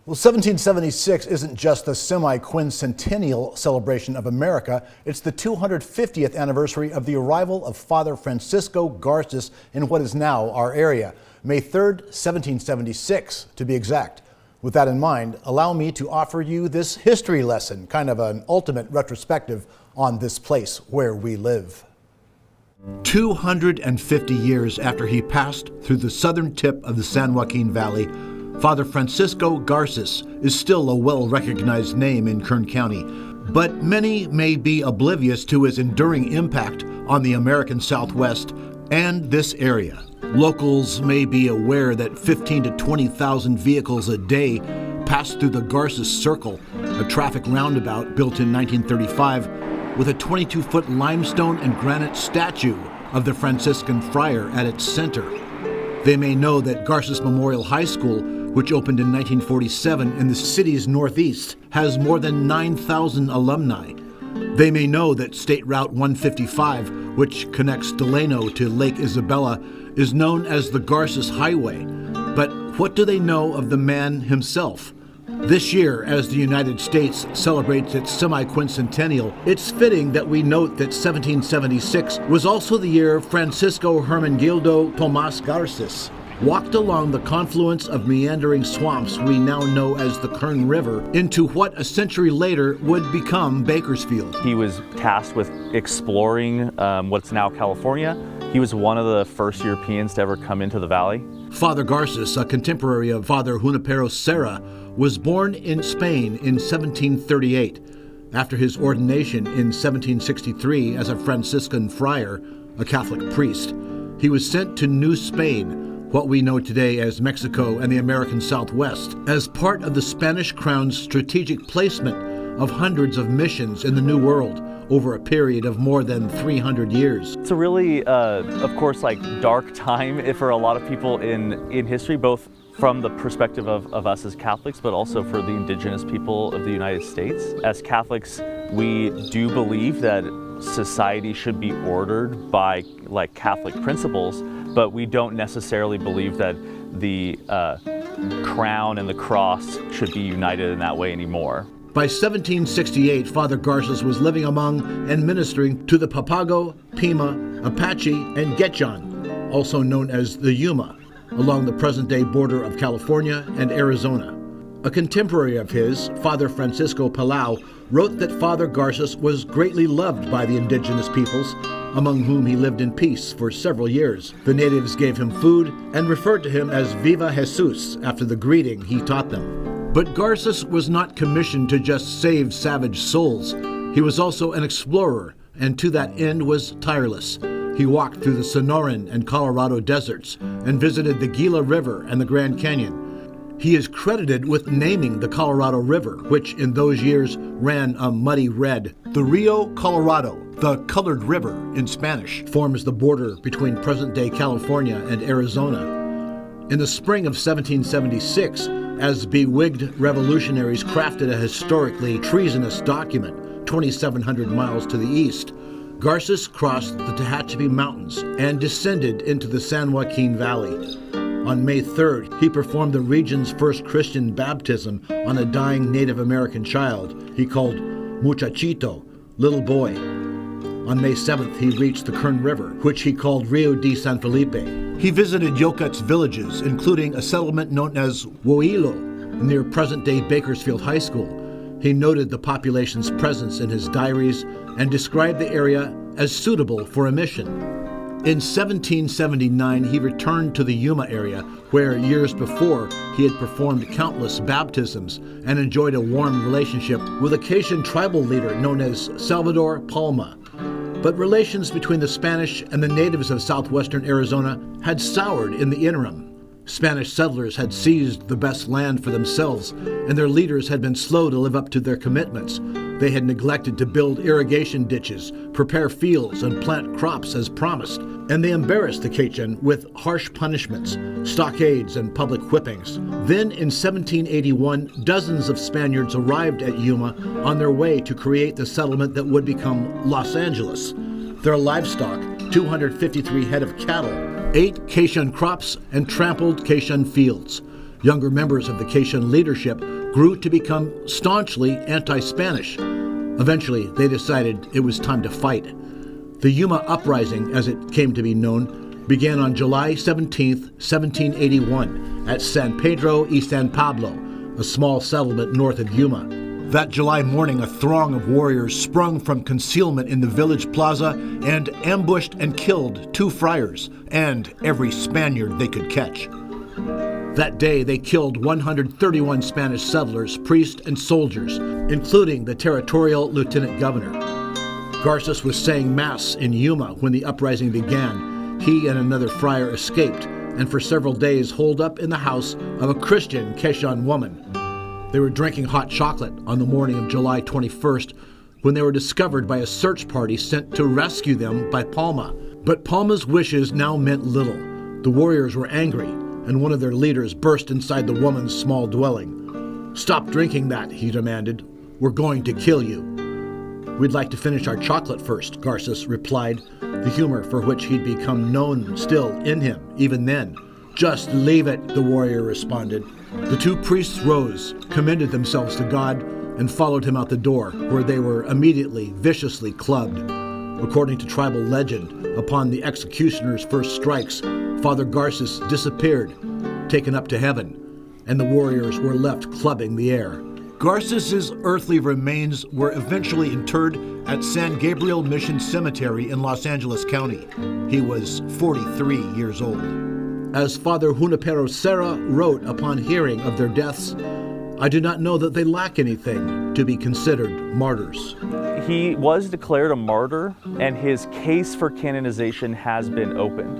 Well, 1776 isn't just the semi-quincentennial celebration of America, it's the 250th anniversary of the arrival of Father Francisco Garces in what is now our area. May 3rd, 1776, to be exact. With that in mind, allow me to offer you this history lesson, kind of an ultimate retrospective on this place where we live. 250 years after he passed through the southern tip of the San Joaquin Valley, Father Francisco Garces is still a well-recognized name in Kern County, but many may be oblivious to his enduring impact on the American Southwest and this area. Locals may be aware that 15 to 20,000 vehicles a day pass through the Garces Circle, a traffic roundabout built in 1935 with a 22-foot limestone and granite statue of the Franciscan friar at its center. They may know that Garces Memorial High School, which opened in 1947 in the city's northeast, has more than 9,000 alumni. They may know that State Route 155, which connects Delano to Lake Isabella, is known as the Garces Highway. But what do they know of the man himself? This year, as the United States celebrates its semi-quincentennial, it's fitting that we note that 1776 was also the year Francisco Hermenegildo Tomas Garces walked along the confluence of meandering swamps we now know as the Kern River into what a century later would become Bakersfield. He was tasked with exploring what's now California. He was one of the first Europeans to ever come into the valley. Father Garces, a contemporary of Father Junipero Serra, was born in Spain in 1738. After his ordination in 1763 as a Franciscan friar, a Catholic priest, he was sent to New Spain, what we know today as Mexico and the American Southwest, as part of the Spanish Crown's strategic placement of hundreds of missions in the New World over a period of more than 300 years. It's a really, of course, dark time for a lot of people in history, both from the perspective of us as Catholics, but also for the indigenous people of the United States. As Catholics, we do believe that society should be ordered by Catholic principles, but we don't necessarily believe that the crown and the cross should be united in that way anymore. By 1768, Father Garces was living among and ministering to the Papago, Pima, Apache, and Quechan, also known as the Yuma, along the present-day border of California and Arizona. A contemporary of his, Father Francisco Palau, wrote that Father Garces was greatly loved by the indigenous peoples, among whom he lived in peace for several years. The natives gave him food and referred to him as Viva Jesus after the greeting he taught them. But Garces was not commissioned to just save savage souls. He was also an explorer, and to that end was tireless. He walked through the Sonoran and Colorado deserts and visited the Gila River and the Grand Canyon. He is credited with naming the Colorado River, which in those years ran a muddy red. The Rio Colorado, the Colored River in Spanish, forms the border between present-day California and Arizona. In the spring of 1776, as bewigged revolutionaries crafted a historically treasonous document 2,700 miles to the east, Garces crossed the Tehachapi Mountains and descended into the San Joaquin Valley. On May 3rd, he performed the region's first Christian baptism on a dying Native American child he called Muchachito, little boy. On May 7th, he reached the Kern River, which he called Rio de San Felipe. He visited Yokut's villages, including a settlement known as Woilo, near present-day Bakersfield High School. He noted the population's presence in his diaries and described the area as suitable for a mission. In 1779, he returned to the Yuma area, where years before he had performed countless baptisms and enjoyed a warm relationship with a Quechan tribal leader known as Salvador Palma. But relations between the Spanish and the natives of southwestern Arizona had soured in the interim. Spanish settlers had seized the best land for themselves, and their leaders had been slow to live up to their commitments. They had neglected to build irrigation ditches, prepare fields, and plant crops as promised, and they embarrassed the Quechan with harsh punishments, stockades, and public whippings. Then, in 1781, dozens of Spaniards arrived at Yuma on their way to create the settlement that would become Los Angeles. Their livestock, 253 head of cattle, ate Quechan crops and trampled Quechan fields. Younger members of the Cation leadership grew to become staunchly anti-Spanish. Eventually, they decided it was time to fight. The Yuma uprising, as it came to be known, began on July 17, 1781, at San Pedro y San Pablo, a small settlement north of Yuma. That July morning, a throng of warriors sprung from concealment in the village plaza and ambushed and killed 2 friars and every Spaniard they could catch. That day, they killed 131 Spanish settlers, priests, and soldiers, including the territorial lieutenant governor. Garces was saying Mass in Yuma when the uprising began. He and another friar escaped, and for several days holed up in the house of a Christian Cation woman. They were drinking hot chocolate on the morning of July 21st when they were discovered by a search party sent to rescue them by Palma. But Palma's wishes now meant little. The warriors were angry, and one of their leaders burst inside the woman's small dwelling. "Stop drinking that," he demanded. "We're going to kill you." "We'd like to finish our chocolate first," Garces replied, the humor for which he'd become known still in him, even then. "Just leave it," the warrior responded. The 2 priests rose, commended themselves to God, and followed him out the door, where they were immediately viciously clubbed. According to tribal legend, upon the executioner's first strikes, Father Garces disappeared, taken up to heaven, and the warriors were left clubbing the air. Garces' earthly remains were eventually interred at San Gabriel Mission Cemetery in Los Angeles County. He was 43 years old. As Father Junipero Serra wrote upon hearing of their deaths, "I do not know that they lack anything to be considered martyrs." He was declared a martyr, and his case for canonization has been opened.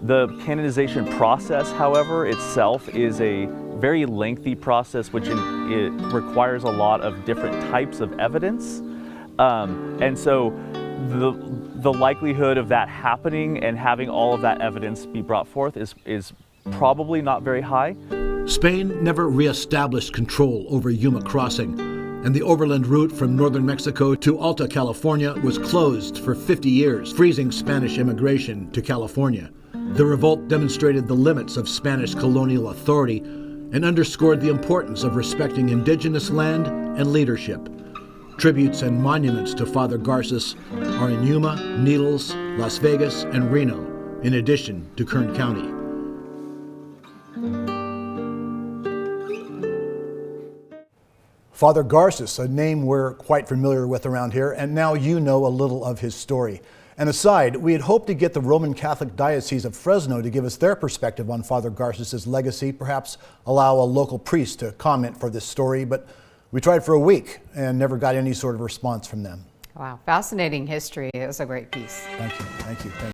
The canonization process, however, itself is a very lengthy process, which it requires a lot of different types of evidence. And so the likelihood of that happening and having all of that evidence be brought forth is probably not very high. Spain never reestablished control over Yuma Crossing, and the overland route from northern Mexico to Alta California was closed for 50 years, freezing Spanish immigration to California. The revolt demonstrated the limits of Spanish colonial authority and underscored the importance of respecting indigenous land and leadership. Tributes and monuments to Father Garces are in Yuma, Needles, Las Vegas, and Reno, in addition to Kern County. Father Garces, a name we're quite familiar with around here, and now you know a little of his story. And aside, we had hoped to get the Roman Catholic Diocese of Fresno to give us their perspective on Father Garces' legacy, perhaps allow a local priest to comment for this story, but we tried for a week and never got any sort of response from them. Wow, fascinating history. It was a great piece. Thank you.